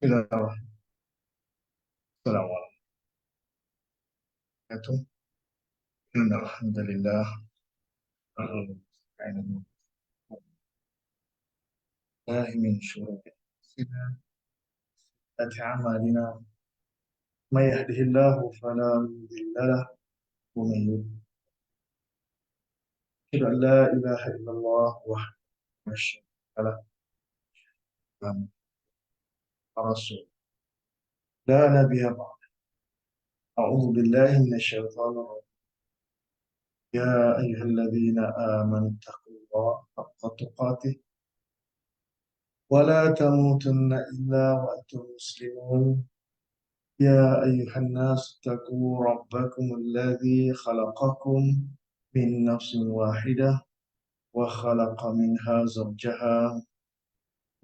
Bismillahirrahmanirrahim. Assalamualaikum warahmatullahi wabarakatuh. Alhamdulillah. Min syururi anfusina wa a'malina. May yahdihillahu fala mudilla lahu wa may yudlil fala hadiya lahu. La ilaha illallah wahdahu la syarika lahu wa rasul la nabiyya ba'da. A'udzu billahi minasy syaithanir rajim. Ya ayyuhalladzina amanu taqullaha haqqa tuqatih wa la tamutunna illa wa antum muslimun. يا أيها الناس اتقوا ربكم الذي خلقكم من نفس واحدة وخلق منها زوجها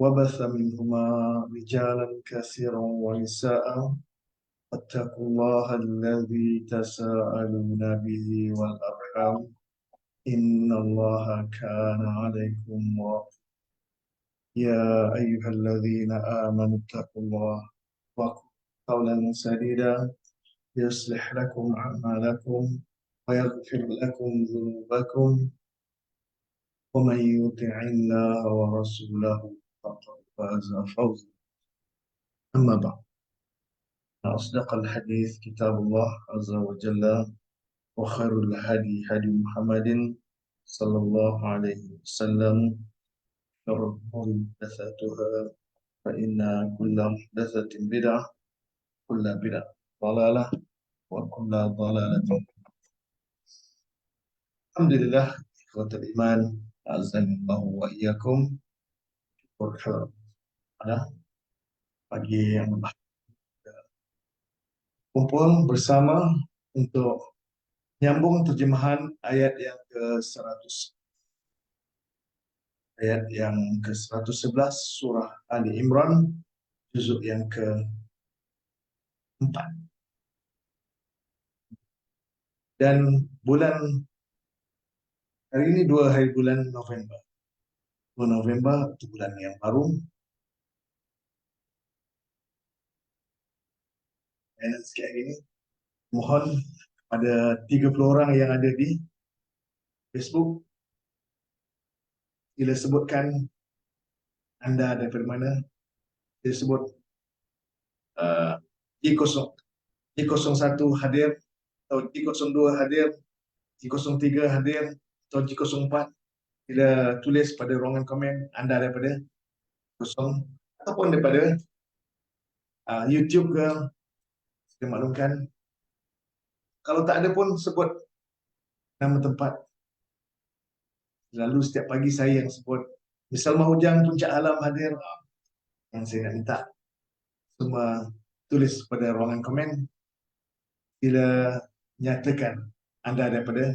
وبث منهما رجالا كثيرا ونساء واتقوا الله الذي تساءلون به والأرحام إن الله كان عليكم رقيبا. يا أيها الذين آمنوا اتقوا الله وقولوا قولا سديدا يصلح لكم أعمالكم ويغفر لكم ذنوبكم ومن يطع الله ورسوله فقد فاز فوزا. أما بعد، أصدق الحديث كتاب الله عز وجل، وخير الهدي هدي محمد صلى الله عليه وسلم، شر الأمور محدثاتها فإن كل محدثة بدعة، كل بدعة ضلالة، وكل ضلالة. Alhamdulillah, ikhwatul iman, azanillahu wa iyyakum. Pada pagi yang kumpul bersama untuk nyambung terjemahan ayat yang ke-100. Ayat yang ke-111 surah Ali Imran, juzuk yang ke-4. Dan bulan hari ini 2 hari bulan November. 2 November itu bulan yang baru. Dan sikit hari ini mohon pada 30 orang yang ada di Facebook, sila sebutkan anda daripada mana. Sila sebut G01 hadir, atau G02 hadir, G03 hadir, atau G04. Sila tulis pada ruangan komen anda daripada ataupun daripada YouTube ke. Sila maklumkan. Kalau tak ada pun sebut nama tempat. Lalu setiap pagi saya yang sebut. Misal Mahujang Puncak Alam hadir. Yang saya nak minta semua tulis pada ruangan komen. Sila nyatakan anda daripada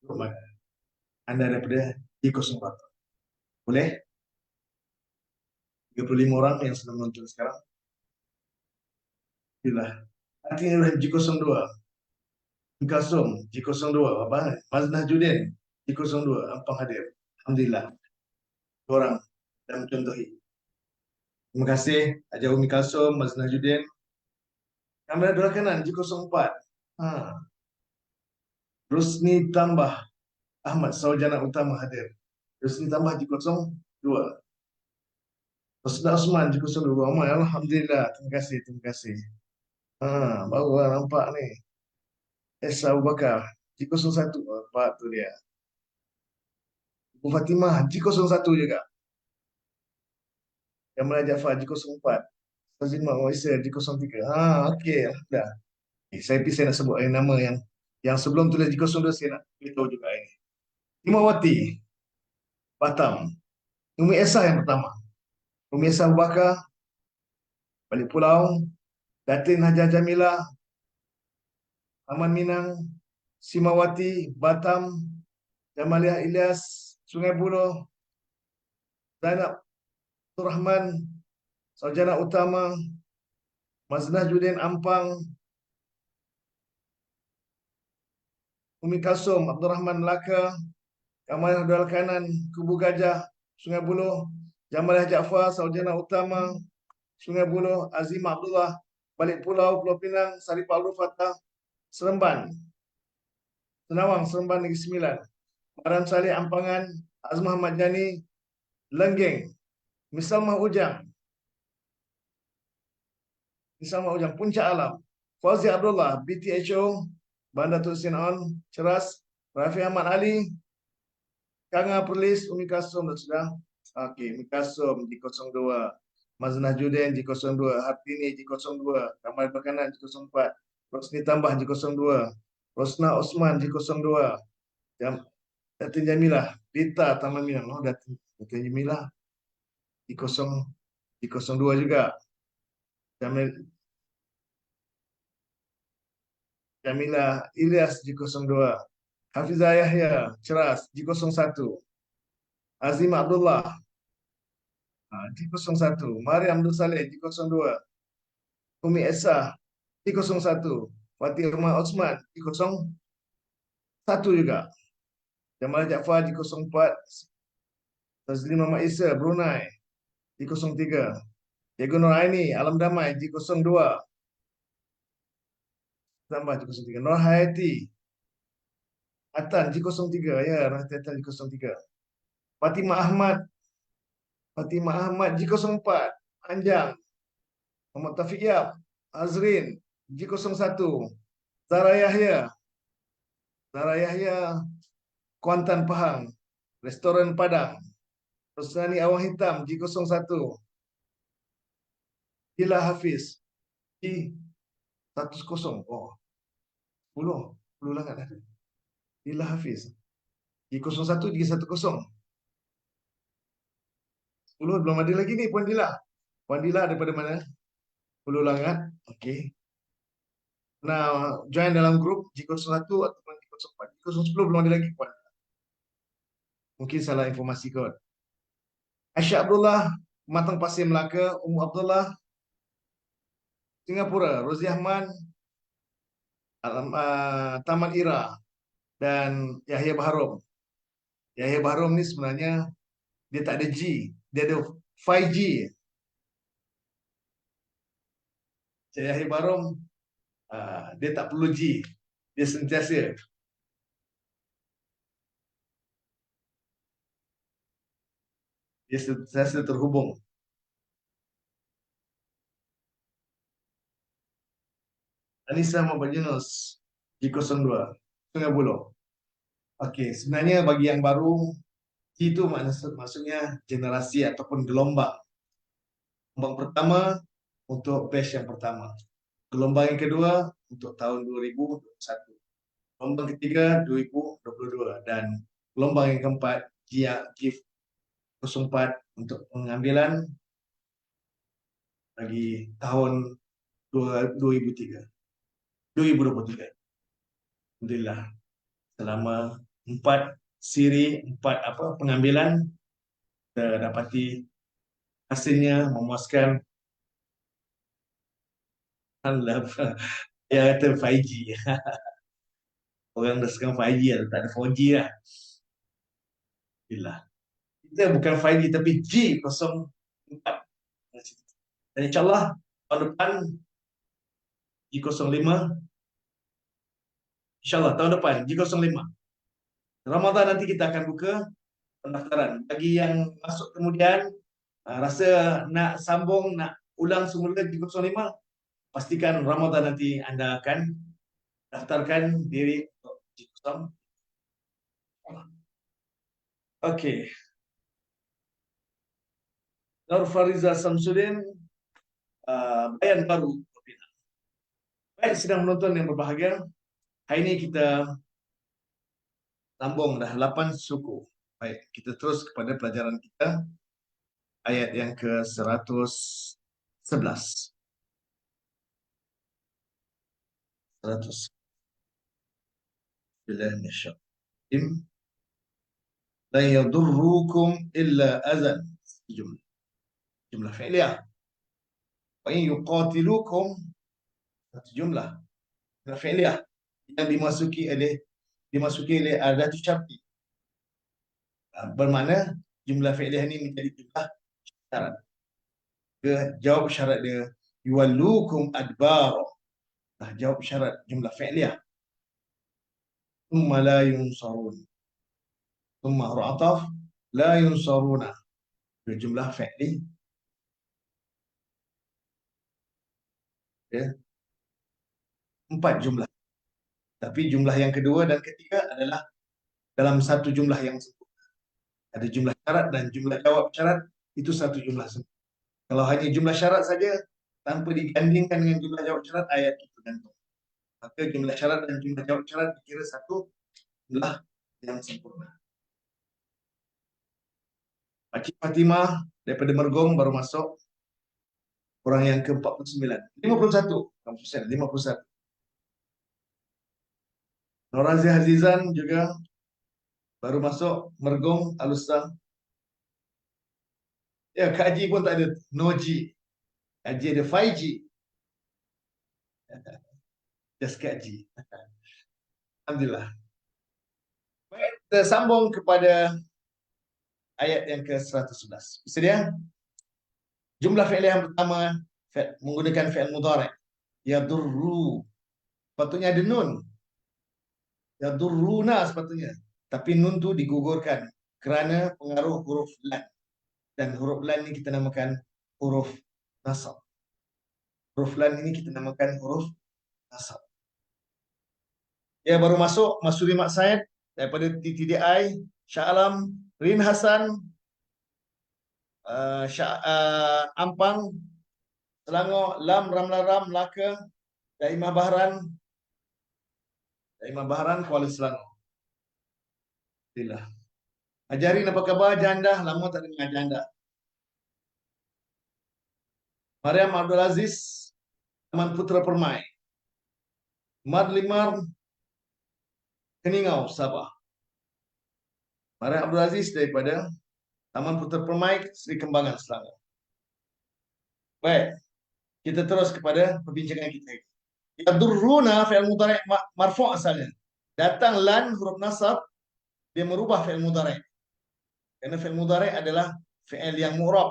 mana. Anda daripada G04. Boleh? 35 orang yang sedang menonton sekarang. Itulah. Artinya G02. Kasum G02. Apa? Maznah Judin G02. Ampang hadir. Alhamdulillah. Orang dan mencontohi. Terima kasih Haji Umi Kasum, Maznah Judin. Kamera belah kanan G04. Rusni tambah Ahmad Saujana Utama hadir. Rusni tambah G02. Rosda Osman G02. Alhamdulillah. Terima kasih. Terima kasih. Baru nampak ni. Esa Abu Bakar G01. Nampak tu dia. Ibu Fatimah G01 juga. Jamal Jafar G04. Fazimah Waisir G03. Okey. Dah. Saya nak sebut nama yang sebelum tulis G02 saya nak beritahu juga ini. Himawati Batam. Umi Esa yang pertama. Umi Esa Abu Bakar Balik Pulau. Datin Hajar Jamilah Aman Minang. Simawati Batam. Jamaliah Ilyas Sungai Buloh. Zainab Abdul Rahman Saujana Utama. Maznah Judin Ampang. Umi Kasum Abdul Rahman Melaka. Kamal Abdul Kanan Kubu Gajah Sungai Buloh. Jamaliah Jaafar Saujana Utama. Sungai Buloh, Azim Abdullah, Balik Pulau, Pulau Pinang, Sarip Abdul Fattah, Seremban, Senawang, Seremban Negeri Sembilan, Baram Saleh Ampangan, Azmah Ahmad Jani, Lenggeng, Misalmah Ujang, Puncak Alam, Fauzi Abdullah, BTHO, Bandar Tun Sin On, Ceras, Rafi Ahmad Ali, Kanga Perlis, Umi Kasum sudah. Okey, Umi Kasum di 02, Maznah Juden di 02, Hartini di 02, Kamal Bakanan di 04, Rosni Tambah di 02, Rosna Osman di 02, Datin Jamilah, Dita Taman Minang, Datin Jamilah di 02 juga. Jamilah Ilyas di 02, Hafizah Yahya Ceras di 01, Azim Abdullah di 01, Mariam Abdul Saleh di 02, Umi Esa di 01, Fatih Umar Osman di 01 juga, Jamal Jaafar di 04, Tazlim Muhammad Isa Brunei di 03, Diego Nur Aini Alam Damai di 02, tambah di 03, Nur Hayati Atan di 03, ya, Nur Hayati Atan di 03, Fatimah Ahmad di 04, Anjang, Muhammad Taufik Yap, Azrin di 01, Zara Yahya, Kuantan Pahang, Restoran Padang, Rosani Awang Hitam di 01, Hila Hafiz di 100, oh 10 langit ada. Hila Hafiz di 01 di 10, 10 belum ada lagi ni Puan Dila. Puan Dila daripada mana? 10 langit. Okey. Nah, join dalam grup G01 ataupun G04. G010 belum ada lagi Puan. Mungkin salah informasi kot. Aisyah Abdullah, Matang Pasir Melaka, Ummu Abdullah, Singapura, Rozi Ahmad, Taman Ira, dan Yahya Baharom. Yahya Baharom ni sebenarnya dia tak ada G, dia ada 5G. Yahya Baharom dia tak perlu G, dia sentiasa terhubung. Anissa Muhammad Yunus G02, Sungai Buloh. Okey, sebenarnya bagi yang baru, G itu maksudnya generasi ataupun gelombang. Gelombang pertama untuk batch yang pertama. Gelombang yang kedua untuk tahun 2021. Gelombang ketiga 2022 dan gelombang yang keempat G04 untuk pengambilan bagi tahun 2023. Alhamdulillah, selama 4 pengambilan kita dapati hasilnya memuaskan. Alhamdulillah, ya kata 5G. Orang dah sekarang 5G lah, tak ada 4G lah. Alhamdulillah. Kita bukan 5G tapi G04. Dan insyaAllah tahun depan G05. InsyaAllah tahun depan G05. Ramadan nanti kita akan buka pendaftaran. Bagi yang masuk kemudian, rasa nak sambung, nak ulang semula G05, pastikan Ramadan nanti anda akan daftarkan diri untuk G05. Okey. Nur Fariza Samsudin, bayan baru. Baik, sedang menonton yang berbahagia. Hari ini kita sambung dah 8 suku. Baik, kita terus kepada pelajaran kita. Ayat yang ke-111. 100. Bismillahirrahmanirrahim. La yadurrukum illa azan. Jumlah fi'liyah. Wa in yuqatilukum, satu jumlah fi'liyah yang dimasuki oleh adatu syarti. Bermakna jumlah fi'liyah ini menjadi jumlah syarat. jawab syarat dia yuwallukum adbar. Nah, jawab syarat jumlah fi'liyah. Thumma la yunsarun. Thumma huruf ataf la yunsaruna. Dia jumlah fi'li, ya, 4 jumlah. Tapi jumlah yang kedua dan ketiga adalah dalam satu jumlah yang sempurna. Ada jumlah syarat dan jumlah jawab syarat, itu satu jumlah sempurna. Kalau hanya jumlah syarat saja tanpa digandingkan dengan jumlah jawab syarat, ayat itu gantung. Maka jumlah syarat dan jumlah jawab syarat dikira satu jumlah yang sempurna. Pakcik Fatimah daripada Mergong baru masuk, orang yang ke-49. 51%, 51. Norazi Azizan juga baru masuk Mergong Alusah. Ya, Kak Haji pun tak ada. No G. Haji ada 5G. Just Kak Haji. Alhamdulillah. Baik, kita sambung kepada ayat yang ke-111. Bersedia? Jumlah fi'il yang pertama menggunakan fi'il mudhari'. Yadurru. Sepatutnya ada nun. Yadurruna sepatutnya. Tapi nun tu digugurkan kerana pengaruh huruf lan. Dan huruf lan ini kita namakan huruf nasab. Huruf lan ini kita namakan huruf nasab. Ya, baru masuk Masuri Mak Said daripada TTDI, Shah Alam, Rin Hasan, Ampang, Selangor, Lam, Ramlaram, Melaka, Daimah Bahran, Kuala Selangor. Alhamdulillah. Ajarin apa khabar janda? Lama tak dengar janda. Mariam Abdul Aziz, Taman Putra Permai. Madlimar, Keningau, Sabah. Mariam Abdul Aziz daripada Taman Putra Permai, Seri Kembangan, Selangor. Baik, kita terus kepada perbincangan kita. Yadurruna fi'il mudhari' marfu' asalnya. Datang lan huruf nasab, dia merubah fi'il mudhari'. Karena fi'il mudhari' adalah fi'il yang mu'rab,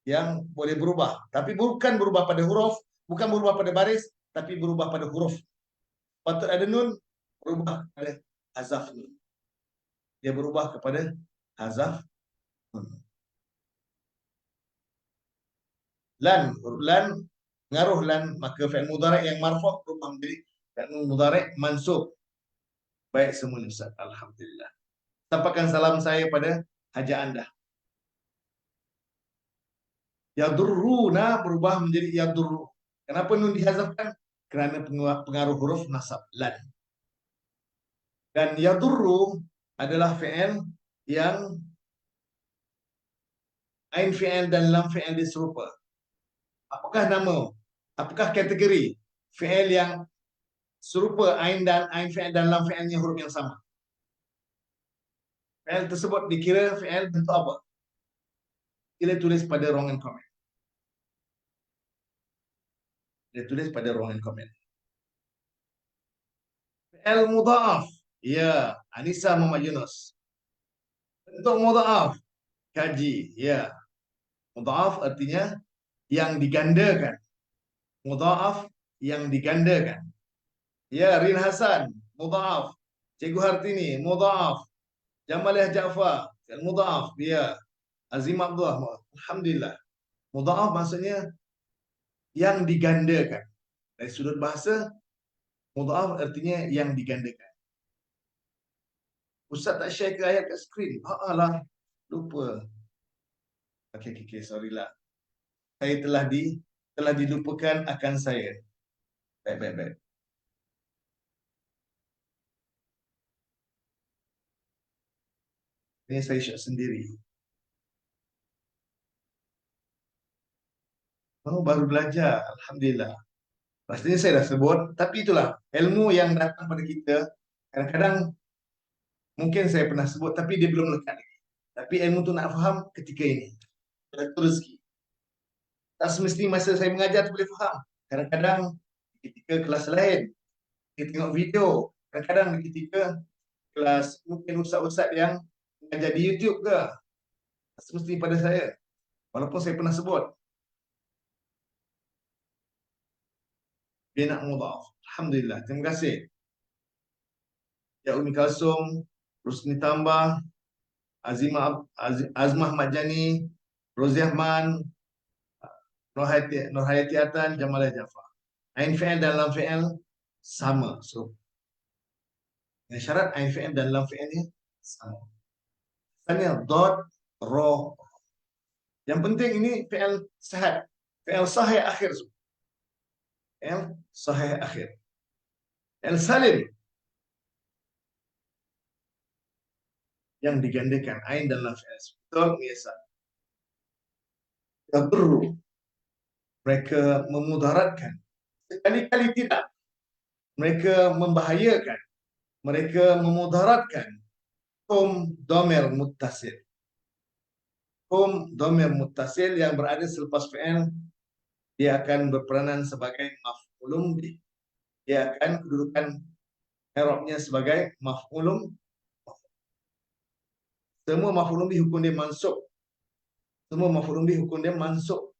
yang boleh berubah. Tapi bukan berubah pada huruf, bukan berubah pada baris, tapi berubah pada huruf. Patut ada nun, berubah pada hazaf nun. Dia berubah kepada hazaf nun. Lan, huruf lan, ngaruh lan, maka fi'il mudhari' yang marfu' berubah menjadi fi'il mudhari' mansub. Baik semuanya Ustaz, alhamdulillah. Sampaikan salam saya pada haja anda. Yadurruna berubah menjadi yadurru. Kenapa nun dihazafkan? Kerana pengaruh huruf nasab lan. Dan yadurru adalah fi'il yang ain fi'il dan lam fi'il diserupa. Apakah nama? Apakah kategori fi'il yang serupa ain fi'il dan lam fi'ilnya huruf yang sama? Fi'il tersebut dikira fi'il bentuk apa? Kita tulis pada ruangan komen. Dia tulis pada ruangan komen. Fi'il mudha'af. Ya, Anissa Muhammad Yunus. Bentuk mudha'af. Kaji. Ya. Mudha'af artinya yang digandakan. Mudha'af yang digandakan. Ya, Rin Hasan. Mudha'af. Cikgu Hartini. Mudha'af. Jamaliah Ja'far. Mudha'af. Ya. Azim Abdullah. Alhamdulillah. Mudha'af maksudnya yang digandakan. Dari sudut bahasa, mudha'af artinya yang digandakan. Ustaz tak share ke ayat kat skrin? Alah, lupa. Okey, sorry lah. Saya telah dilupakan akan saya. Baik. Ini saya share sendiri. Oh, baru belajar. Alhamdulillah. Pastinya saya dah sebut, tapi itulah ilmu yang datang pada kita. Kadang-kadang mungkin saya pernah sebut, tapi dia belum lekat lagi. Tapi ilmu tu nak faham ketika ini. Itu rezeki. Tak semestinya masa saya mengajar tu boleh faham. Kadang-kadang ketika kelas lain, kita tengok video. Kadang-kadang ketika kelas mungkin ustaz-ustaz yang mengajar di YouTube ke. Tak semestinya pada saya. Walaupun saya pernah sebut. bina mudhaf. Alhamdulillah. Terima kasih. Ya Umi Kalsum, Rusni Tambah, Azmah Majani, Roziahman, Nurhayati Atan, Jamalah Jafar. Ain fi'il dan lam fi'il sama. So, yang syarat ain fi'il dan lam fi'il ni sama. Misalnya dot, ro. Yang penting ini fi'il sahih. Fi'il sahih akhir. Fi'il sahih akhir. Fi'il salim yang digandakan ain dan lam fi'il. Betul, biasa. Tak perlu mereka memudaratkan. Sekali-kali tidak. Mereka membahayakan. Mereka memudaratkan. Hum domir muttasil. Hum domir muttasil yang berada selepas fi'il, dia akan berperanan sebagai maf'ulun bih. Dia akan kedudukan i'rabnya sebagai maf'ulun. Semua maf'ulun bih hukum dia mansub. Semua maf'ulun bih hukum dia mansub.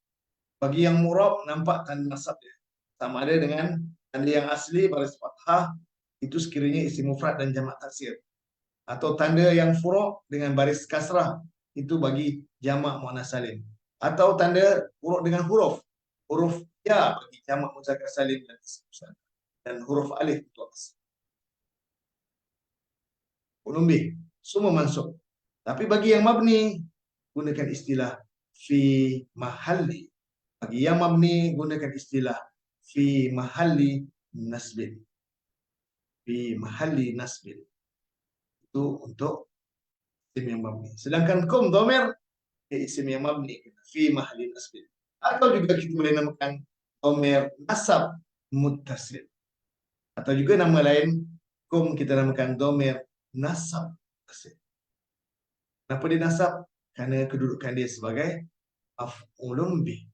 Bagi yang murab nampak tanda nasab dia. Sama ada dengan tanda yang asli baris fathah itu sekiranya isim mufrad dan jamak taksir. Atau tanda yang furu' dengan baris kasrah itu bagi jamak muannas salim. Atau tanda furu' dengan huruf. Huruf ya bagi jamak muzakkar salim dan isim musanna. Dan huruf alif itu asli. Ulumbi semua mansub. Tapi bagi yang mabni gunakan istilah fi mahalli. Bagi yang mabni gunakan istilah fi mahalli nasbin. Fi mahalli nasbin. Itu untuk isim yang mabni. Sedangkan kum dhamir isim yang mabni fi mahalli nasbin. Atau juga kita boleh namakan dhamir nasab muttasil. Atau juga nama lain kum kita namakan dhamir nasab muttasil. Kenapa dia nasab? Kerana kedudukan dia sebagai maf'ulun bih.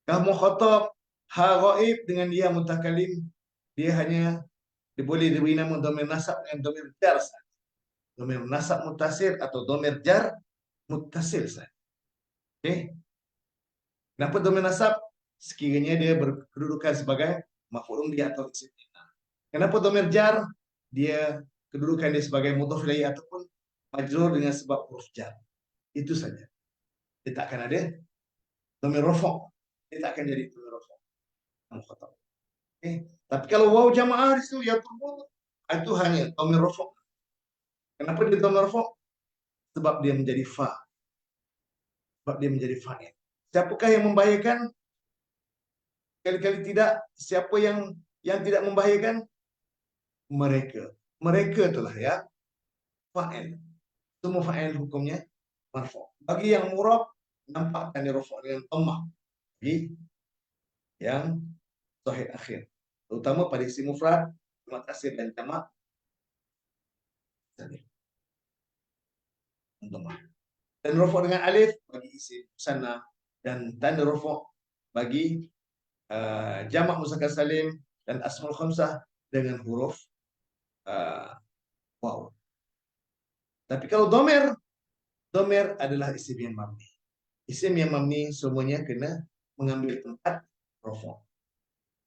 Kah mukhatab ha ghaib dengan dia mutakalim, dia hanya dia boleh diberi nama dhamir nasab dengan dhamir jar sahaja. Dhamir nasab muttasil atau dhamir jar muttasil sahaja. Okey. Kenapa dhamir nasab? Sekiranya dia berkedudukan sebagai maf'ulun bih atau isim. Kenapa dhamir jar? Dia kedudukan dia sebagai mudhaf ilaih ataupun majrur dengan sebab huruf jar. Itu saja. Dia tak akan ada dhamir rafa'. Dia tak akan jadi dhamir rafa'. Mukhatab. Okay. Tapi kalau waw jamaah di situ ya tubuh itu hanya dhamir rafa'. Kenapa dia dhamir rafa'? Sebab dia menjadi fa. Sebab dia menjadi fa'il. Siapakah yang membahayakan? Kali-kali tidak. Siapa yang tidak membahayakan? Mereka. Mereka itulah ya fa'il. Semua fa'il hukumnya marfu'. Bagi yang murab nampakkan dia rafa' dengan dhammah. Bagi yang sahih akhir. Terutama pada isim mufrad, jamak taksir dan jamak taksir. Dan rafa' dengan alif bagi isim musanna dan tanda rafa' bagi jamak muzakkar salim dan asmaul khamsah dengan huruf waw. Tapi kalau dhamir adalah isim yang mabni. Isim yang mabni semuanya kena mengambil tempat rafa'.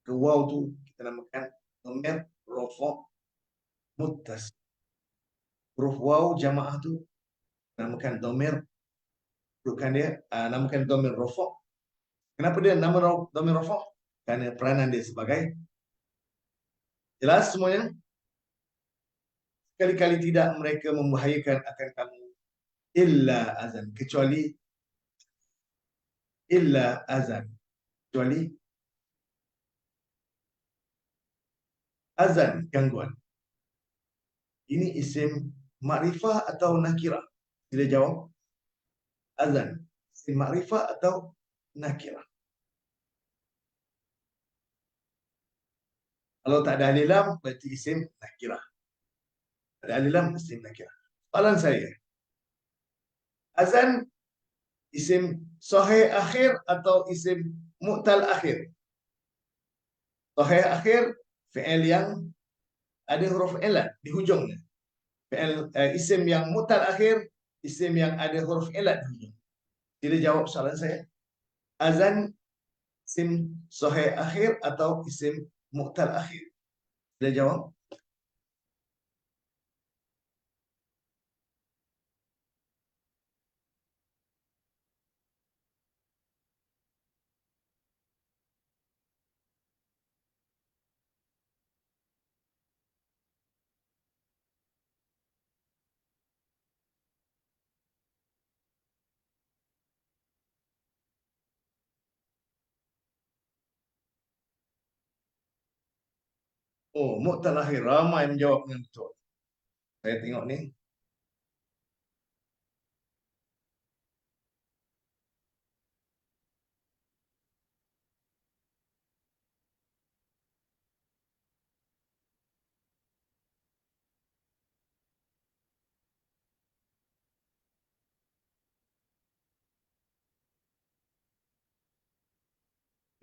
Ke waw tu kita namakan dhamir rafa' muttasil. Huruf waw jamaah tu namakan dhamir, bukan dia namakan dhamir rafa'. Kenapa dia nama dhamir rafa'? Kerana peranan dia sebagai jelas semuanya. Kali-kali tidak mereka membahayakan akan kamu illa azan, kecuali illa azan, kecuali azan, gangguan. Ini isim makrifah atau nakirah? Sila jawab. Azan, isim makrifah atau nakirah? Kalau tak ada alif lam berarti isim nakirah. Ada alif lam isim nakirah. Soalan saya, azan isim sahih akhir atau isim mu'tal akhir? Sahih akhir fi'il yang ada huruf ilat di hujungnya. Fi'il isim yang mu'tal akhir isim yang ada huruf ilat di hujung. Sila jawab soalan saya. Azan Isim sahih akhir atau isim mu'tal akhir? Dia jawab. Oh, mu'tal akhir. Ramai menjawab dengan betul. Saya tengok ni.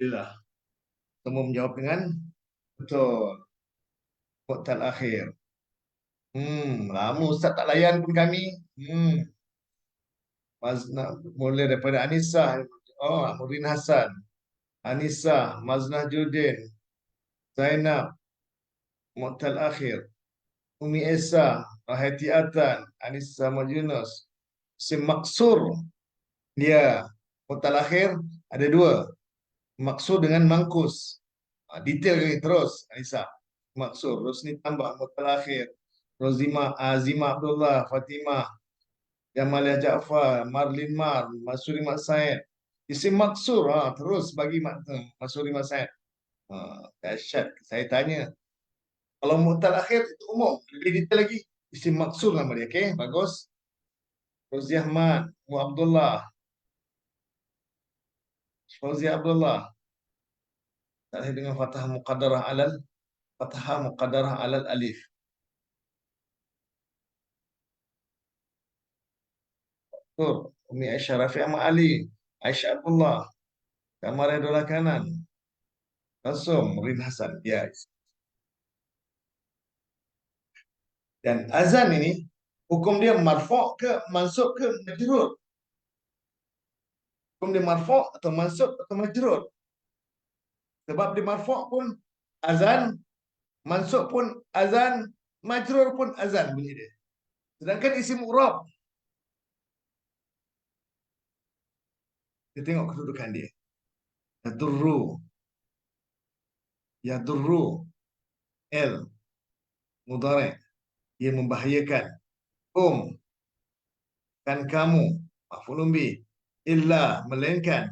Alhamdulillah. Semua menjawab dengan betul. Mu'tal akhir. Lama Ustaz tak layan pun kami. Mula daripada Anissa. Oh, Murin Hassan. Anissa, Maznah Judin, Zainab, Mu'tal akhir. Umi Esa, Rahati Atan, Anissa Majunus. Isim maksur. Dia mu'tal akhir ada dua. Maksur dengan mangkus. Detail lagi terus, Anissa. Maksur. Terus ni tambah mu'tal akhir. Rozima, Azima Abdullah, Fatimah, Jamalia Jaafar, Marlin Mar, Masuri Mat Said. Isim maksur, terus bagi Masuri Mat Said. Dahsyat. Saya tanya. Kalau mu'tal akhir itu umum. Lebih detail lagi. Isim maksur nama dia. Okey, bagus. Fauzi Ahmad, Mu Abdullah, Fauzi Abdullah. Tak dengan fathah muqaddarah alal alif. Tur, Umi Aisyah Rafi Ahmad Ali, Aisyah Abdullah, Kamar Dola Kanan, Kasum, Rin Hasan. Ya. Dan azan ini hukum dia marfu' ke mansub ke majrur? Hukum dia marfu' atau mansub atau majrur? Sebab dia marfu' pun azan, mansub pun azan, majrur pun azan bunyi dia. Sedangkan isim urab, kita tengok kedudukan dia. Yadurru, yadurru, L, mudhari', ia membahayakan. Kan kamu, maf'ulun bih, illa, melainkan,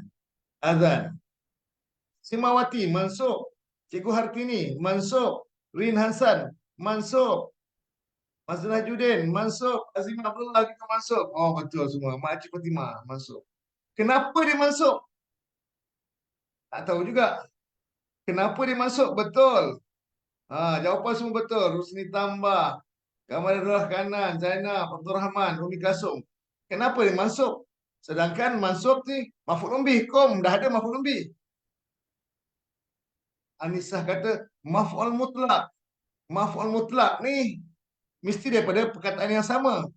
azan. Simawati, mansub. Cikgu Hartini, mansub. Rin Hasan, mansub. Mas Najudin, mansub. Azim Abdullah kita mansub. Oh betul semua. Makcik Fatimah, mansub. Kenapa dia mansub? Tak tahu juga. Kenapa dia masuk? Betul. Jawapan semua betul. Rusni Tambah, Kamal Abdullah Kanan, Zainab, Abdul Rahman, Umi Kasum. Kenapa dia masuk? Sedangkan masuk ni maf'ul bih, dah ada maf'ul bih. Anisah kata maf'ul mutlak. Maf'ul mutlak ni mesti daripada perkataan yang sama.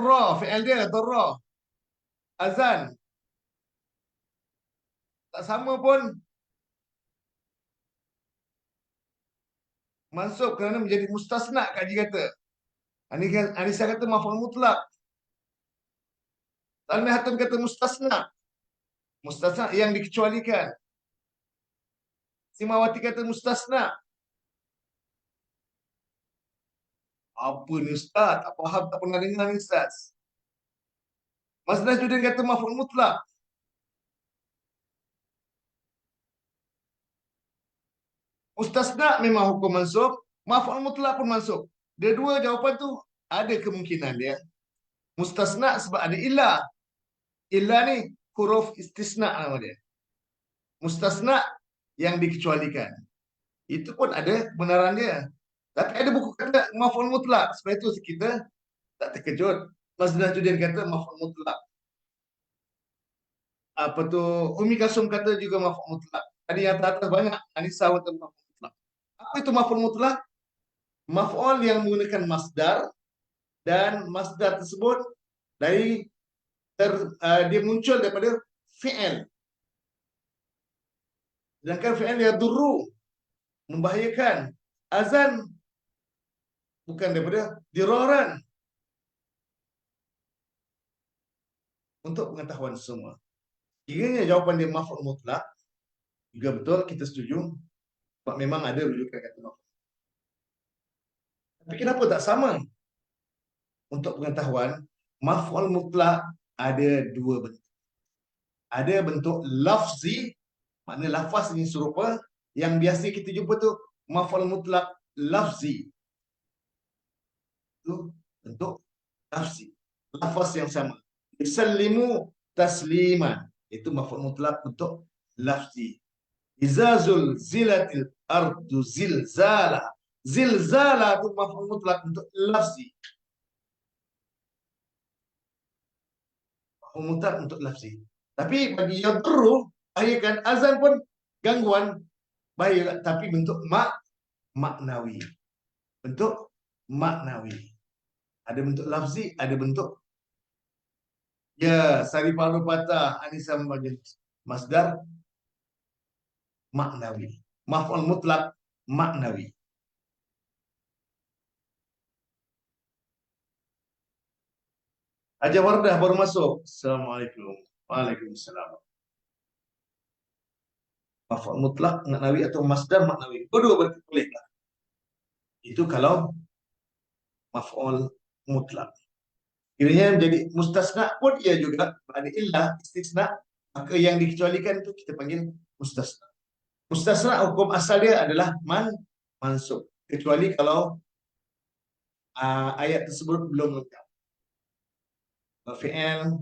Ra, fi'il dia atau ra. Azan tak sama pun masuk kerana menjadi mustasna, kaji kata. Anissa kata maf'ul mutlak. Talmih Hatun kata mustasna. Mustasna yang dikecualikan. Simawati kata mustasna. Apa ni Ustaz? Tak faham, tak pernah dengar ni Ustaz. Mas Najudin kata maf'ul mutlak. Mustasna memang hukum mansub. Maf'ul mutlak pun mansub. Dua jawapan tu ada kemungkinan dia. Mustasna sebab ada illa. Illa ni huruf istisna nama dia. Mustasna yang dikecualikan. Itu pun ada kebenaran dia. Tapi ada buku kata maf'ul mutlak. Sebab itu kita tak terkejut. Mas Najudin kata maf'ul mutlak. Apa tu, Umi Kasum kata juga maf'ul mutlak. Tadi yang atas banyak Anissa kata maf'ul mutlak. Apa itu maf'ul mutlak? Maf'ul yang menggunakan masdar dan masdar tersebut dari dia muncul daripada fi'il. Sedangkan fi'il yadurru, membahayakan. Azan bukan daripada diraran, untuk pengetahuan semua. Kiranya jawapan dia maf'ul mutlak, juga betul, kita setuju. Sebab memang ada rujukan kata maf'ul. Tapi kenapa tak sama? Untuk pengetahuan, maf'ul mutlak ada dua bentuk. Ada bentuk lafzi, makna lafaz ini serupa. Yang biasa kita jumpa tu maf'ul mutlak lafzi. Itu bentuk lafzi, lafaz yang sama. Yusallimu tasliman, itu maf'ul mutlak bentuk lafzi. Iza zulzilatil ardu zilzala, zilzala itu maf'ul mutlak bentuk lafzi. Maf'ul mutlak untuk lafzi. Tapi bagi yang terus, bahayakan azan pun gangguan, bahaya, tapi bentuk maknawi. Bentuk maknawi. Ada bentuk lafzi, ada bentuk ya, sarifah patah, anisa masdar maknawi. Maf'ul mutlak maknawi. Haja Wardah baru masuk. Assalamualaikum. Waalaikumsalam. Maf'ul mutlak maknawi atau masdar maknawi, kedua berarti bolehlah. Itu kalau maf'ul mutlak. Kiranya menjadi mustasna pun ia juga ada illah istisna, maka yang dikecualikan itu kita panggil mustasna. Mustasna hukum asal dia adalah mansub, kecuali kalau ayat tersebut belum lengkap. Fi'il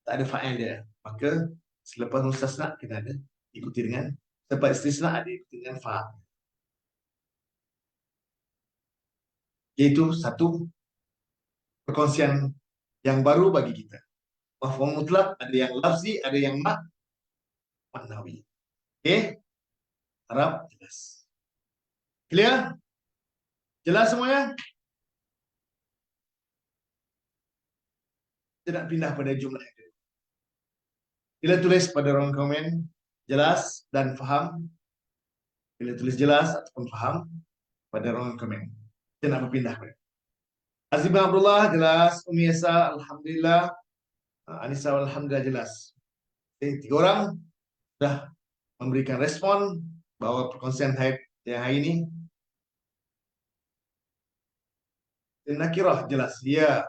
tak ada fa'il dia, maka selepas mustasna kita ada ikuti dengan, selepas istisna ada ikuti dengan fa'. Iaitu satu perkongsian yang baru bagi kita. Maf'ul mutlak ada yang lafzi, ada yang maknawi. Okey? Harap jelas. Clear? Jelas semuanya? Kita nak pindah pada jumlah itu. Bila tulis pada ruang komen jelas dan faham. Bila tulis jelas ataupun faham pada ruang komen. Kita nak berpindah pada Azimah Abdullah jelas, Umi Esa alhamdulillah, Anissa alhamdulillah jelas. Okay, 3 orang sudah memberikan respon bahawa perkongsian yang hari ini nakirah jelas. Ya,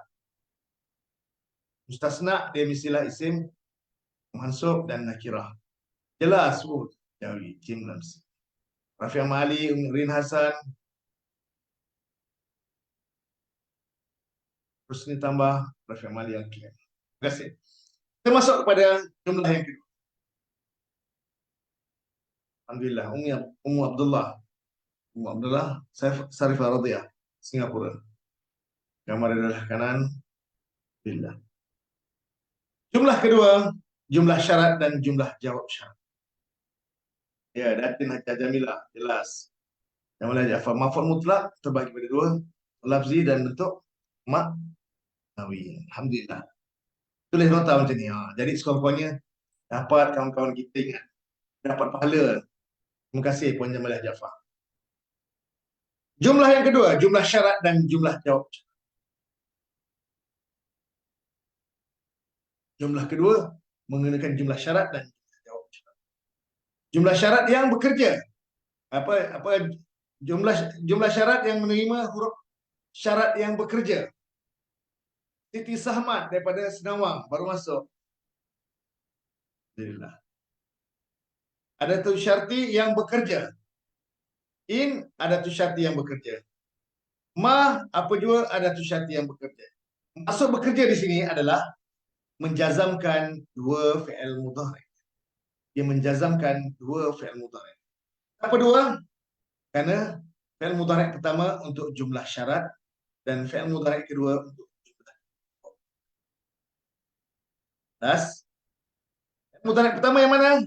mustasna dia mestilah isim mansub dan nakirah. Jelas. Jauhi Jim Lamsi. Rafi Amali, Rin Hasan. Terus ini tambah Rafi Amali yang clear. Terima kasih. Kita masuk kepada jumlah yang kedua. Alhamdulillah, Ummu Abdullah. Ummu Abdullah, Sarifah Radiyah, Singapura. Gambar adalah kanan. Alhamdulillah. Jumlah kedua, jumlah syarat dan jumlah jawab syarat. Ya, Datin Haji Jamilah, jelas. Jamilah Ja'far, maf'ul mutlak terbagi pada dua, lafzi dan bentuk maknawi. Alhamdulillah. Tulis nota macam ni. Jadi sekurang-kurangnya dapat kawan-kawan kita ingat, dapat pahala. Terima kasih Puan Jamilah Ja'far. Jumlah yang kedua, jumlah syarat dan jumlah jawab. Jumlah kedua menggunakan jumlah syarat dan jawab syarat. Jumlah syarat yang bekerja. Apa jumlah syarat yang menerima huruf syarat yang bekerja. Siti Sahmat daripada Senawang baru masuk. Alhamdulillah. Ada tu syarti yang bekerja. In ada tu syarti yang bekerja. Ma apa jua ada tu syarti yang bekerja. Maksud bekerja di sini adalah menjazamkan dua fi'il mudhari'. Dia menjazamkan dua fi'il mudhari'. Apa dua? Karena fi'il mudhari' pertama untuk jumlah syarat dan fi'il mudhari' kedua untuk jumlah. Das. Fi'il mudhari' pertama yang mana?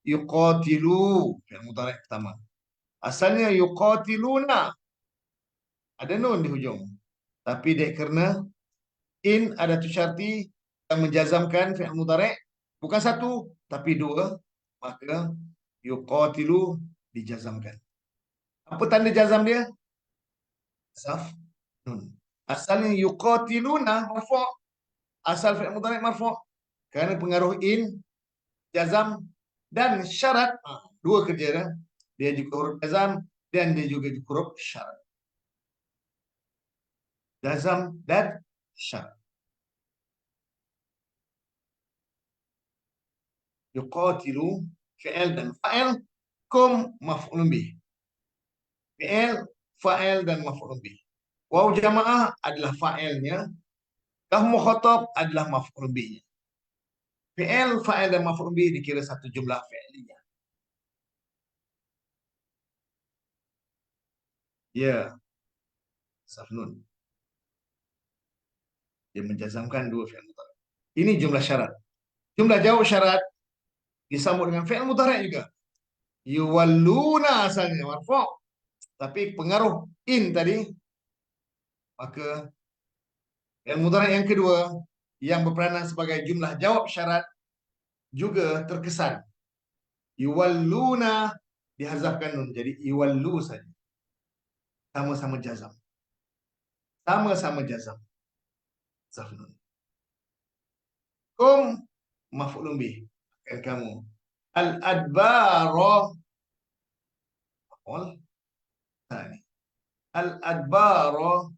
Yuqatilu. Fi'il mudhari' pertama. Asalnya yuqatiluna. Ada nun di hujung. Tapi dek kerana in ada tu syarti yang menjazamkan fi'il mudhari' bukan satu tapi dua, maka yuqatilu dijazamkan. Apa tanda jazam dia? Saf nun. Asalnya yuqatiluna marfu'. Asal fi'il mudhari' marfu'. Kerana pengaruh in, jazam dan syarat. Dua kerja dia. Dia juga huruf jazam dan dia juga huruf syarat. Jazam dan syarat. Yuqatilu fi'il dan fa'il, kum maf'ulun bih. Fi'il, fa'il dan maf'ulun bih. Waw jamaah adalah fa'ilnya. Kaf mukhatab adalah maf'ulun bihnya. Fi'il, fa'il dan maf'ulun bih dikira satu jumlah fi'liyah. Ya, safnun. Dia menjazamkan dua fi'il mudhari'. Ini jumlah syarat. Jumlah jawab syarat disambung dengan fi'il mudhari' juga. Yuwalluna asalnya marfu'. Tapi pengaruh in tadi, maka fi'il mudhari' yang kedua yang berperanan sebagai jumlah jawab syarat juga terkesan. Yuwalluna dihazafkan nun jadi yuwallu saja. Sama-sama jazam. Sama-sama jazam. Zafnun. Kum maf'ulun bih. Akan kamu. Al-adbara. Al-adbara.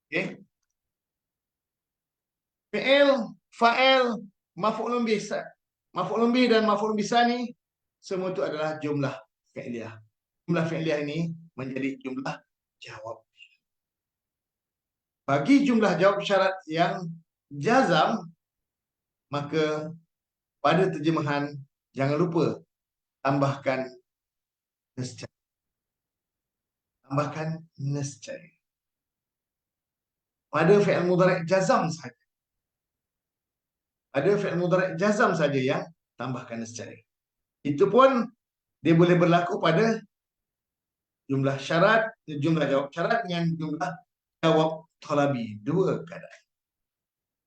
Okay. Fi'il, fa'il, maf'ulun bih. Maf'ulun bih dan maf'ulun bih sani semua itu adalah jumlah fi'liyah. Jumlah fi'liyah ini menjadi jumlah jawab. Bagi jumlah jawab syarat yang jazam, maka pada terjemahan jangan lupa tambahkan nescaya. Tambahkan nescaya. Pada fi'il mudhari' jazam saja. Ada fi'il mudhari' jazam saja yang tambahkan nescaya. Itu pun dia boleh berlaku pada jumlah syarat, jumlah jawab syarat dengan jumlah jawab talabi. Dua keadaan.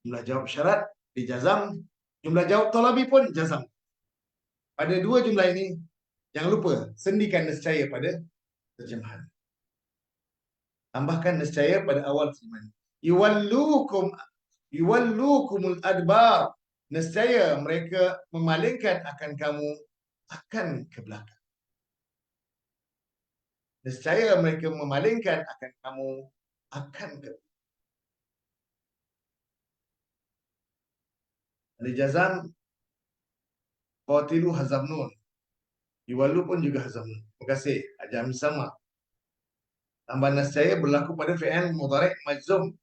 Jumlah jawab syarat dijazam, jumlah jawab talabi pun jazam. Pada dua jumlah ini, jangan lupa sendikan nescaya pada terjemahan. Tambahkan nescaya pada awal terjemahan. Yuwallukumul adbar. Nescaya mereka memalingkan akan kamu akan ke belakang. Nescaya mereka memalingkan akan kamu akan ke belakang. Ada jazam, qatilu hazam nun. Yuwallu pun juga hazam nun. Terima kasih. Ajam sama. Tambahan nescaya berlaku pada fi'il mudhari' majzum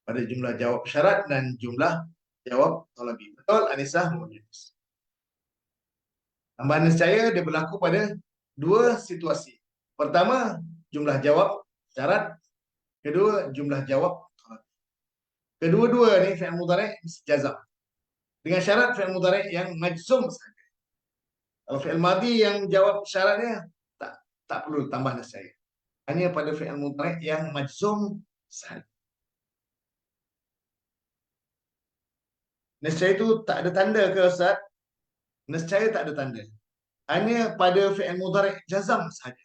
pada jumlah jawab syarat dan jumlah jawab talabi. Betul, Anisah Muhammad. Tambahan nescaya dia berlaku pada dua situasi. Pertama, jumlah jawab syarat. Kedua, jumlah jawab talabi. Kedua-dua ni fi'il mudhari' jazam. Dengan syarat fi'il mudhari' yang majzum saja. Kalau fi'il madhi yang jawab syaratnya tak perlu tambah nescaya. Hanya pada fi'il mudhari' yang majzum saja. Nescaya itu tak ada tanda ke Ustaz? Nescaya tak ada tanda. Hanya pada fi'il mudhari' jazam saja.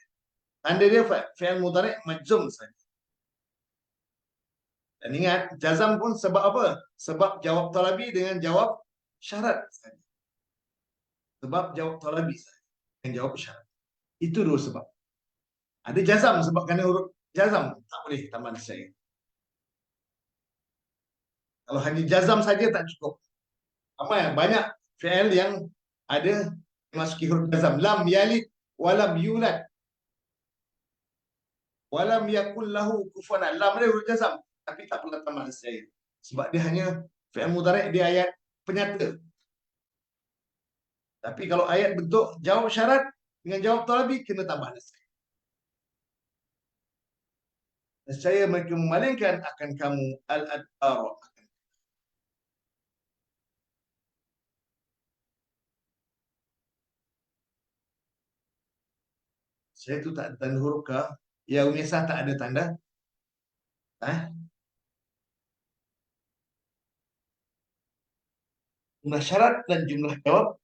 Tanda dia fi'il mudhari' majzum saja. Dan ingat, jazam pun sebab apa? Sebab jawab talabi dengan jawab syarat saja. Sebab jawab talabi saja dengan jawab syarat. Itu dua sebab. Ada jazam sebab kerana huruf jazam tak boleh tambah nescaya. Kalau hanya jazam saja tak cukup. Banyak fi'il yang ada masuki huruf jazam. Lam yalid walam yulad walam yakul lahu kufuwan. Lam dia huruf jazam tapi tak perlu tambah nescaya. Sebab dia hanya fi'il mudhari' di ayat penyata. Tapi kalau ayat bentuk jawab syarat dengan jawab talabi kena tambah nescaya. Nescaya mereka memalingkan akan kamu al-adbar. Saya itu tak ada tanda huruf kah? Ya, Umesah tak ada tanda. Eh? Jumlah syarat dan jumlah jawab.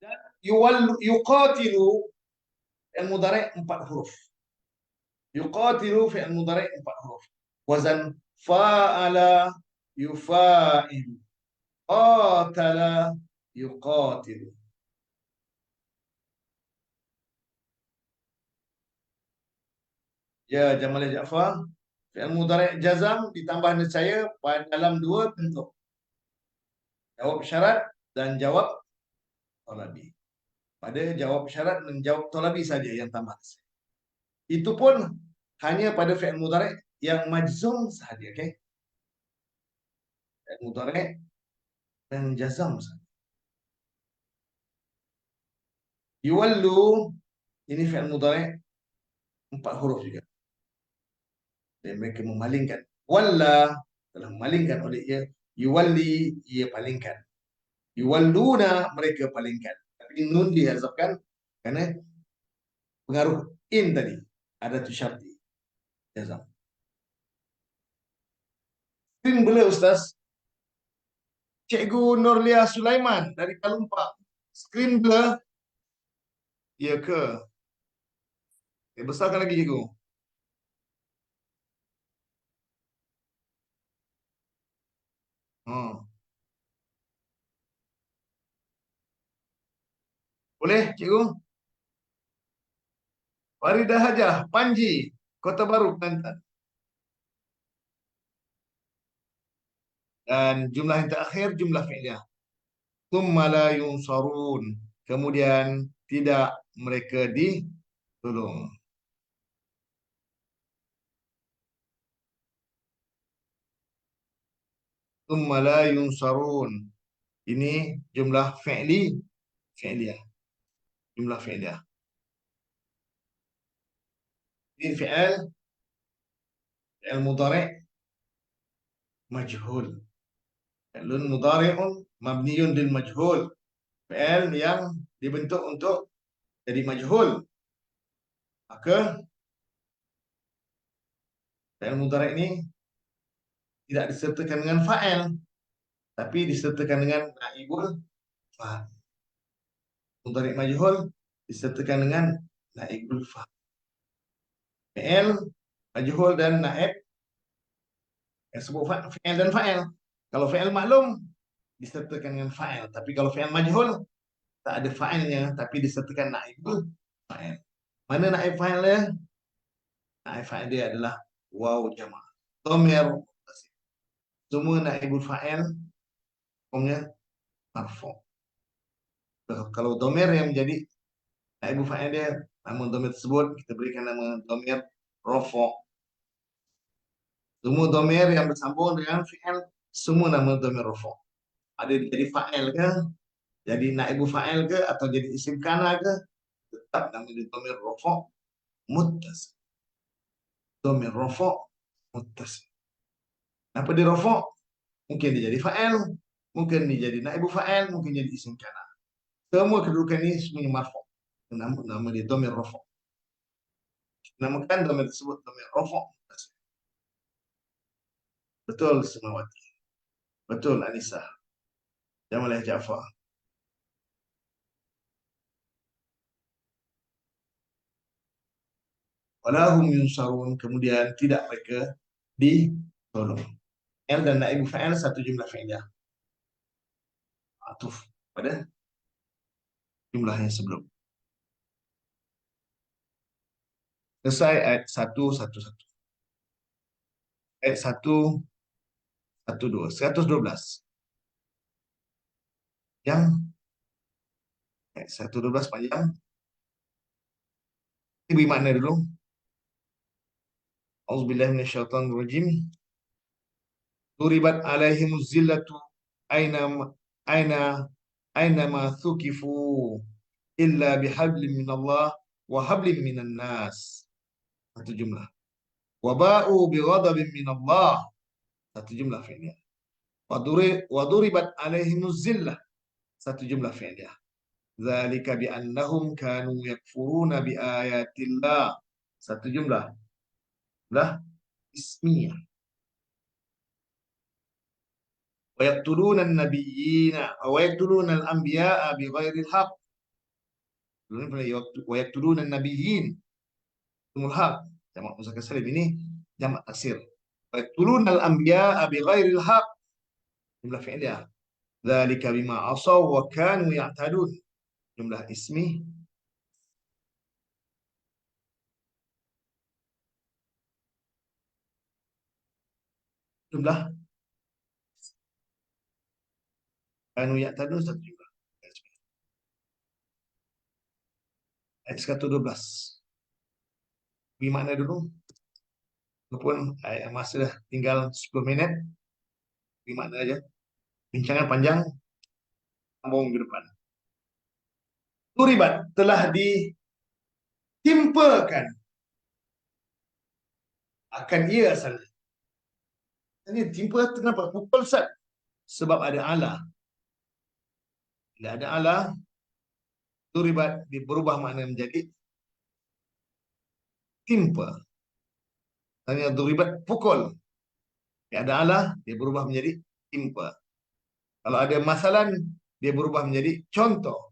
Dan yuqatilu fi'il mudhari' 4 huruf. Yuqatilu fi'il mudhari' 4 huruf. Wazan fa'ala yufa'ilu. Qatala yuqatilu. Ya, Jamal Ja'far. Fi'il mudhari' jazam ditambah niscaya pada dalam 2 bentuk. Jawab syarat dan jawab talabi. Pada jawab syarat dan jawab talabi saja yang tambah. Itu pun hanya pada fi'il mudhari' yang majzum saja, okey? Fi'il mudhari' dan jazam saja. Yuwallu ini fi'il mudhari' 4 huruf juga. Dan mereka memalingkan. Walla telah memalingkan oleh ia. Yuwalli ia palingkan. Yuwalluna mereka palingkan. Tapi nun dihazafkan kerana pengaruh in tadi. Ada tu syarti. Jazam. Screen blur Ustaz. Cikgu Nurlia Sulaiman dari Kalumpak. Screen blur. Ya ke? Besarkan lagi cikgu. Hmm. Boleh cikgu? Faridah Hajah, Panji, Kota Baru, Kelantan. Dan jumlah yang terakhir jumlah fi'liyah. Tsumma la yunsarun. Kemudian tidak mereka ditolong. Tsumma la yunsarun. Ini jumlah fi'liyah. Jumlah fi'liyah. Ini fi'al mudhari' majhul. Fi'lun mudhari'un mabniyun lil majhul. Fi'al yang dibentuk untuk jadi majhul. Maka fi'al mudhari' ini tidak disertakan dengan fa'il, tapi disertakan dengan naibul fa'il. Mudhari' majhul disertakan dengan naibul fa'il. Fi'il majhul dan naib yang sebut fi'il dan fa'il. Kalau fi'il maklum disertakan dengan fa'il, tapi kalau fi'il majhul tak ada fa'ilnya tapi disertakan naibul fa'il. Mana naib fa'il dia? Naib fa'il dia adalah waw jama'. Dhamir semua naibul fa'il hukumnya marfu'. Kalau dhamir yang menjadi naibul fa'il dia, nama dhamir tersebut kita berikan nama dhamir rafa'. Semua dhamir yang bersambung dengan fi'il semua nama dhamir rafa'. Ada jadi fa'il ke, jadi naibul fa'il ke, atau jadi isim kana ke, tetap nama dia dhamir rafa' muttasil. Dhamir rafa' muttasil. Apa dia rafa'? Mungkin dia jadi fa'il, mungkin dia jadi naibul fa'il, mungkin jadi isim kana. Semua kedudukan ini semuanya marfu'. Nama dia dhamir rafa'. Namakan dhamir tersebut dhamir rafa'. Betul Semawati. Betul Anissa. Jamal Ja'far. Walahum yunsarun, kemudian tidak mereka ditolong. L dan naib fa'il satu jumlah fi'liyah. Atuf pada jumlah yang sebelum. Selesai ayat 111. Ayat 112. 112. Yang ayat 112 panjang. Ini beri makna dulu. Auzubillahi minasyaitonirrajim. Duribat alaihimuz zillatu aina aina aina ma thukifu illa bihablin minallah wa hablin minan nas. Satu jumlah. Wa ba'u bighadabin minallah. Satu jumlah fi'liyah. Wa duribat alaihimuz zillah. Satu jumlah fi'liyah. Zalika bi annahum kanu yakfuruna bi ayatillah. Satu jumlah. Lah ismiyah. Wa yaqtuluna an-nabiyyina wa yaqtuluna al-anbiya'a bighairi al-haq. Wa yaqtuluna an-nabiyyin umul haq. Jamak muzakkar salim ini jamak taksir. Wa yaqtuluna al-anbiya'a bighairi al-haq. Jumlah fi'liyah. Dzalika bima asaw wa kanu ya'tadun. Jumlah ismi. Jumlah kanu ya'tadun satu jumlah. Ayat 112. Bagi makna dulu. Walaupun masa dah tinggal 10 minit. Bagi makna aja. Bincangan panjang. Sambung ke depan. Turibat telah ditimpakan akan ia asalnya. Ini timpa kenapa? Pukul sat. Sebab ada Allah. Bila ada Allah, turibat berubah makna menjadi timpa. Tanya turibat pukul. Bila ada Allah, dia berubah menjadi timpa. Kalau ada masalan, dia berubah menjadi contoh.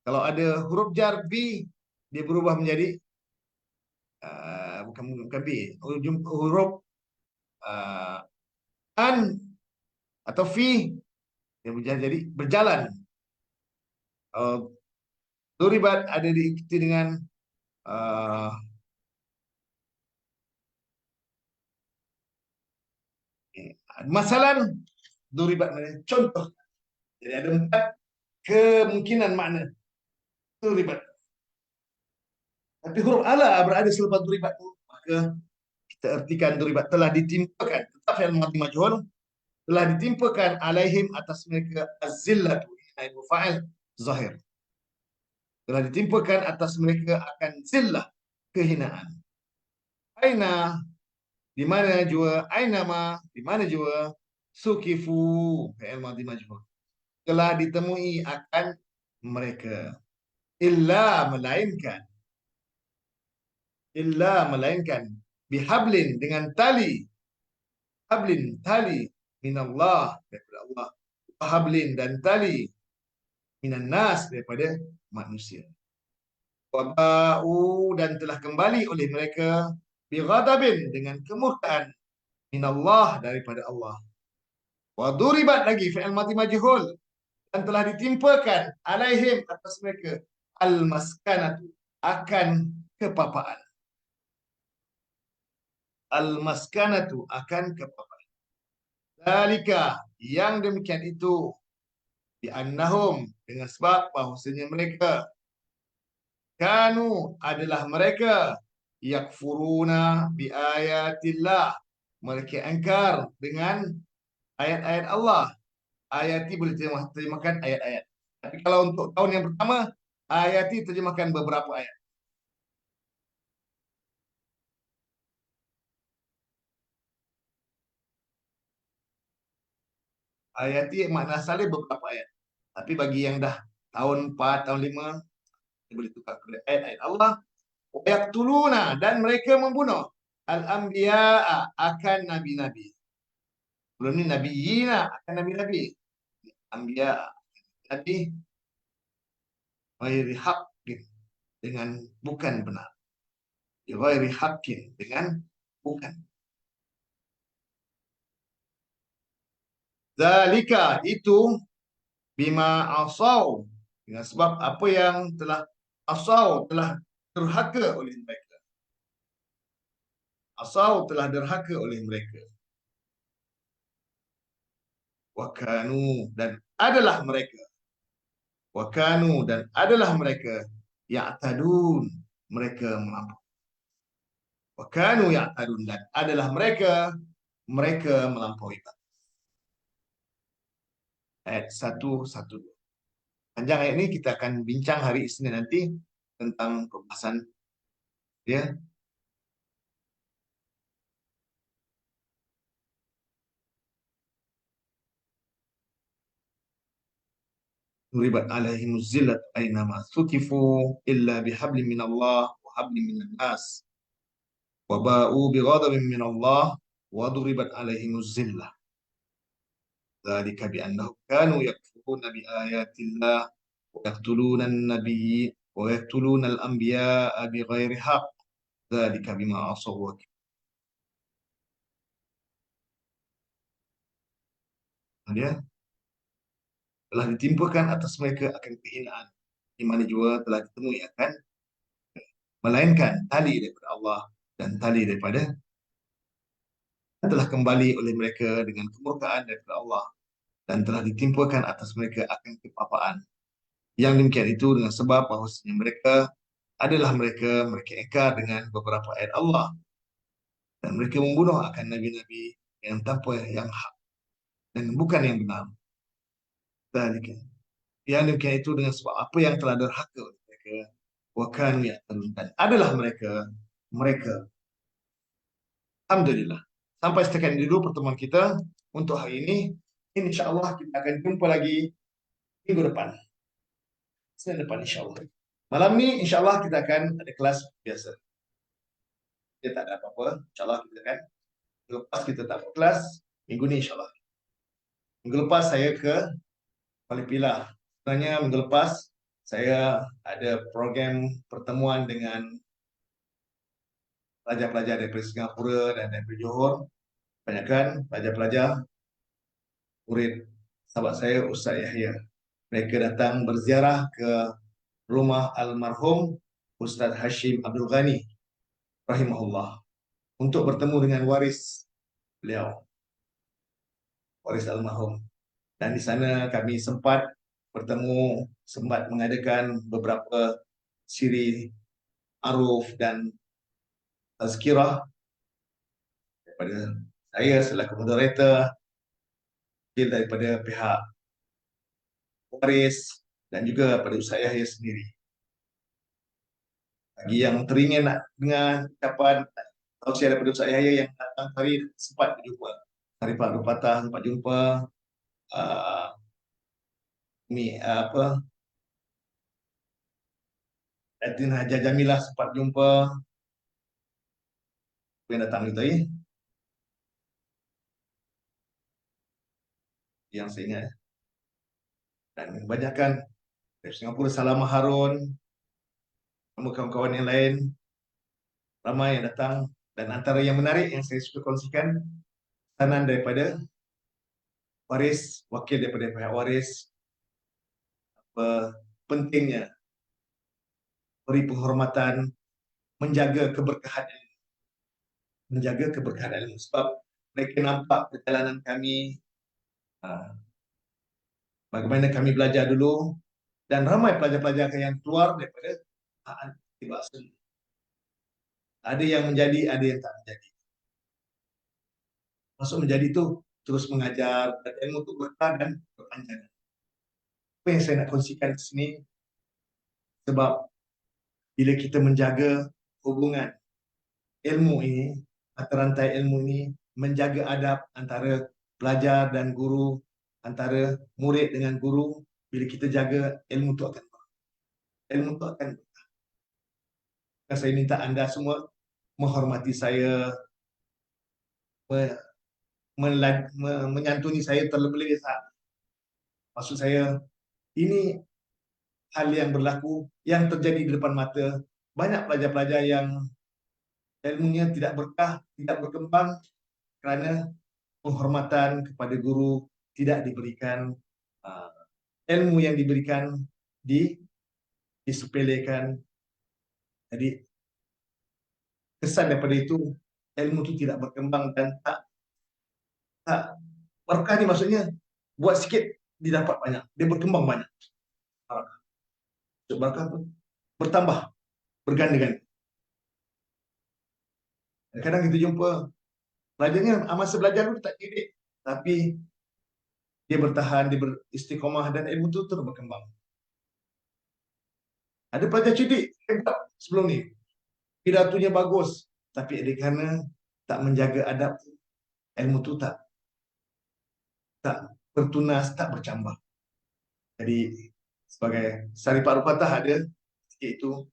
Kalau ada huruf jar B, dia berubah menjadi bukan B, huruf uh, an atau fi, dia jadi berjalan. Duribat ada diikuti dengan uh, masalan, duribat contoh. Jadi ada 4 kemungkinan makna duribat. Tapi huruf ala berada selepas duribat itu, maka kita artikan duribat telah ditimpakan, tetap fi'il madhi majhul, telah ditimpakan alaihim atas mereka az-zillatu, iaitu fa'il zahir. Telah ditimpakan atas mereka akan zillah, kehinaan. Aina, di mana jua, aina ma, di mana jua, sukifu, fi'il madhi majhul, telah ditemui akan mereka. Melainkan, melainkan bihablin, dengan tali, hablin, tali, minallah, daripada Allah, hablin, dan tali, minan nas, daripada manusia. Waba'u, dan telah kembali oleh mereka bighadabin, dengan kemurkaan, minallah, daripada Allah. Waduribat, lagi fi'il madhi majhul, dan telah ditimpakan alaihim, atas mereka, al-maskanatu, akan kepapaan. Al-maskanatu, akan kepapaan. Dalika, yang demikian itu, bi'annahum, dengan sebab bahawasanya mereka, kanu, adalah mereka, yakfuruna biayatillah, mereka engkar dengan ayat-ayat Allah. Ayati boleh terjemahkan ayat-ayat. Tapi kalau untuk tahun yang pertama, ayati terjemahkan beberapa ayat. Ayati makna asalnya beberapa ayat. Tapi bagi yang dah tahun 4, tahun 5, dia boleh tukar kepada ayat-ayat Allah. Yaqtuluna, dan mereka membunuh al-anbiya'a, akan nabi-nabi. Belum ni nabiyina, akan nabi-nabi. Anbiya, nabi, ghairi haqqin, dengan bukan benar. Ghairi haqqin, dengan bukan. Zalika, itu, bima asaw, dengan sebab apa yang telah asaw, telah derhaka oleh mereka. Asaw, telah derhaka oleh mereka. Wakanu, dan adalah mereka. Wakanu, dan adalah mereka, ya'tadun, mereka melampaui. Wakanu ya'tadun, dan adalah mereka, mereka melampaui. Ayat 112. Panjang ayat ini kita akan bincang hari Isnin nanti tentang pembahasan dia. Duribat alaihim zillat aynama thuqifu illa bihablin minallah wa hablin minan nas wa ba'u bighadabin minallah wa duribat alaihim zillah. Dzalika bi annahum kanu yakfuruna bi ayatillah wa yaqtuluna an-nabiyyin wa yaqtuluna al-anbiya'a bighairi haqq. Dzalika bima asaw wa dia telah ditimpakan atas mereka akan kehinaan di mana jua telah ditemui akan melainkan tali daripada Allah dan tali daripada telah kembali oleh mereka dengan kemurkaan daripada Allah dan telah ditimpakan atas mereka akan kepapaan. Yang demikian itu dengan sebab bahawasanya mereka adalah mereka ingkar dengan beberapa ayat Allah dan mereka membunuh akan nabi-nabi yang tanpa yang hak dan bukan yang benar. Dan yang demikian itu dengan sebab apa yang telah derhaka oleh mereka, wa kanu ya'talun, adalah mereka. Alhamdulillah. Sampai setakat ini dulu pertemuan kita untuk hari ini. InsyaAllah kita akan jumpa lagi minggu depan. Senin depan insyaAllah. Malam ni insyaAllah kita akan ada kelas biasa. Dia tak ada apa-apa. InsyaAllah kita akan lepas kita tak buat kelas. Minggu ni insyaAllah. Minggu lepas saya ke Kuala Pilah. Sebenarnya minggu lepas saya ada program pertemuan dengan pelajar-pelajar daripada Singapura dan daripada Johor. Kebanyakan pelajar-pelajar murid sahabat saya Ustaz Yahya. Mereka datang berziarah ke rumah almarhum Ustaz Hashim Abdul Ghani rahimahullah untuk bertemu dengan waris beliau, waris almarhum. Dan di sana kami sempat bertemu, sempat mengadakan beberapa siri aruf dan tazkirah daripada saya selaku moderator, daripada pihak waris dan juga pada Ustaz Yahya sendiri. Bagi yang teringin nak dengar ucapan tausiah daripada Ustaz Yahya yang datang hari sempat berjumpa. Hari Pak Abdul Fatah sempat jumpa. Apa Datin Hajar Jamilah sempat jumpa. Yang datang itu yang saya ingat. Dan kebanyakan dari Singapura, Salamah Harun, sama kawan-kawan yang lain, ramai yang datang. Dan antara yang menarik yang saya suka kongsikan, pesanan daripada waris, wakil daripada pihak waris, apa pentingnya beri penghormatan, menjaga keberkahan ilmu. Sebab mereka nampak perjalanan kami, bagaimana kami belajar dulu, dan ramai pelajar-pelajar yang keluar daripada tiba seni. Ada yang menjadi, ada yang tak menjadi. Maksud menjadi itu terus mengajar dan ilmu untuk berkah dan berpanjangan. Apa yang saya nak kongsikan di sini, sebab bila kita menjaga hubungan ilmu ini, mata rantai ilmu ini, menjaga adab antara pelajar dan guru, antara murid dengan guru, bila kita jaga ilmu itu akan saya minta anda semua menghormati saya, menyantuni saya terlebih-lebih saat. Maksud saya, ini hal yang berlaku, yang terjadi di depan mata. Banyak pelajar-pelajar yang ilmunya tidak berkah, tidak berkembang kerana penghormatan kepada guru tidak diberikan, ilmu yang diberikan disepelekan. Jadi kesan daripada itu, ilmu itu tidak berkembang dan tak berkah. Ni maksudnya buat sikit didapat banyak, dia berkembang banyak. Berkah pun bertambah, berganda-ganda. Kadang kita jumpa pelajarnya masa belajar dulu tak didik, tapi dia bertahan, dia beristiqamah dan ilmu itu terus berkembang. Ada pelajar cerdik hebat sebelum ni, pidatonya bagus, tapi kerana tak menjaga adab, ilmu itu tak bertunas, tak bercambah. Jadi sebagai saripah patah ada iaitu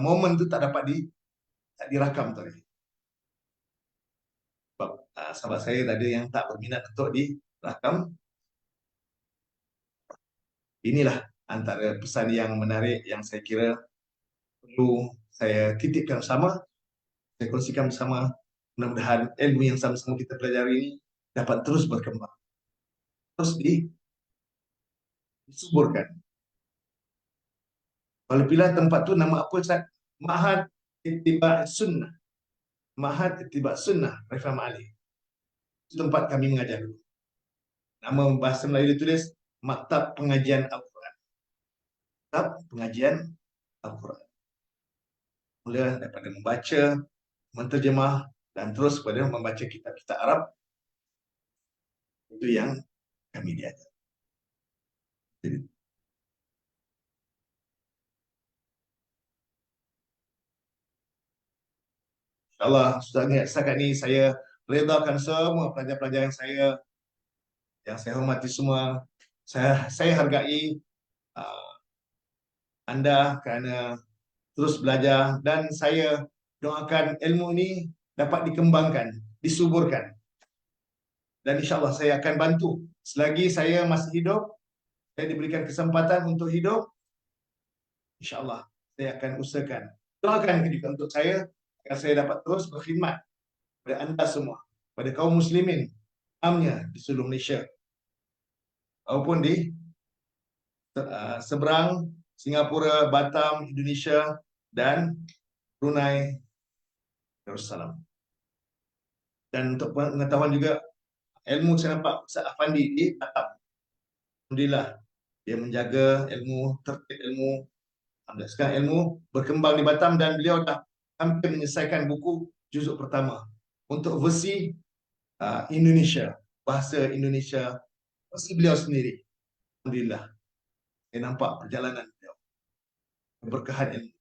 momen itu tak dirakam tadi. Sebab sahabat saya tadi yang tak berminat untuk dirakam. Inilah antara pesan yang menarik yang saya kira perlu saya titipkan bersama, saya kongsikan bersama. Mudah-mudahan ilmu yang sama-sama kita pelajari ini dapat terus berkembang, terus disuburkan. Kalau pilih tempat tu nama apa Ustaz? Ma'had Ittiba' Sunnah. Ma'had Ittiba' Sunnah, Rifah Ma'ali. Itu tempat kami mengajar dulu. Nama bahasa Melayu ditulis Maktab Pengajian Al-Quran. Maktab Pengajian Al-Quran. Mula daripada membaca, menterjemah dan terus kepada membaca kitab-kitab Arab. Itu yang kami diajar. Jadi, InsyaAllah, setakat ini saya redakan semua pelajar-pelajar yang saya hormati semua. Saya hargai anda kerana terus belajar dan saya doakan ilmu ini dapat dikembangkan, disuburkan. Dan insyaAllah saya akan bantu. Selagi saya masih hidup, saya diberikan kesempatan untuk hidup, insyaAllah saya akan usahakan. Doakan juga untuk saya agar saya dapat terus berkhidmat kepada anda semua, pada kaum muslimin amnya di seluruh Malaysia maupun di seberang Singapura, Batam, Indonesia dan Brunei Darussalam. Dan untuk pengetahuan juga, ilmu saya nampak Ustaz Afandi di Batam. Alhamdulillah, dia menjaga ilmu, tertib ilmu. Alhamdulillah, sekarang ilmu berkembang di Batam dan beliau dah hampir menyelesaikan buku juzuk pertama untuk versi Indonesia, bahasa Indonesia, versi beliau sendiri. Alhamdulillah, saya nampak perjalanan beliau, keberkahan ilmu.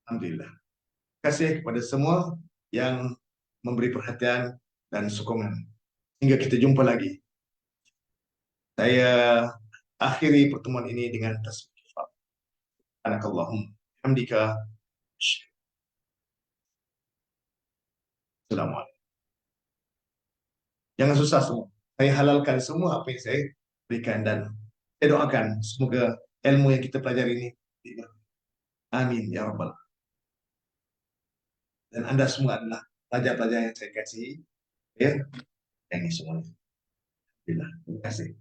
Alhamdulillah. Terima kasih kepada semua yang memberi perhatian dan sokongan. Hingga kita jumpa lagi. Saya akhiri pertemuan ini dengan tasbih. Subhanakallahumma hamdika. Assalamualaikum. Jangan susah semua. Saya halalkan semua apa yang saya berikan dan saya doakan semoga ilmu yang kita pelajari ini. Amin ya rabbal. Dan anda semua adalah pelajar-pelajar yang saya kasihi. Ya, yang ini semuanya. Terima kasih.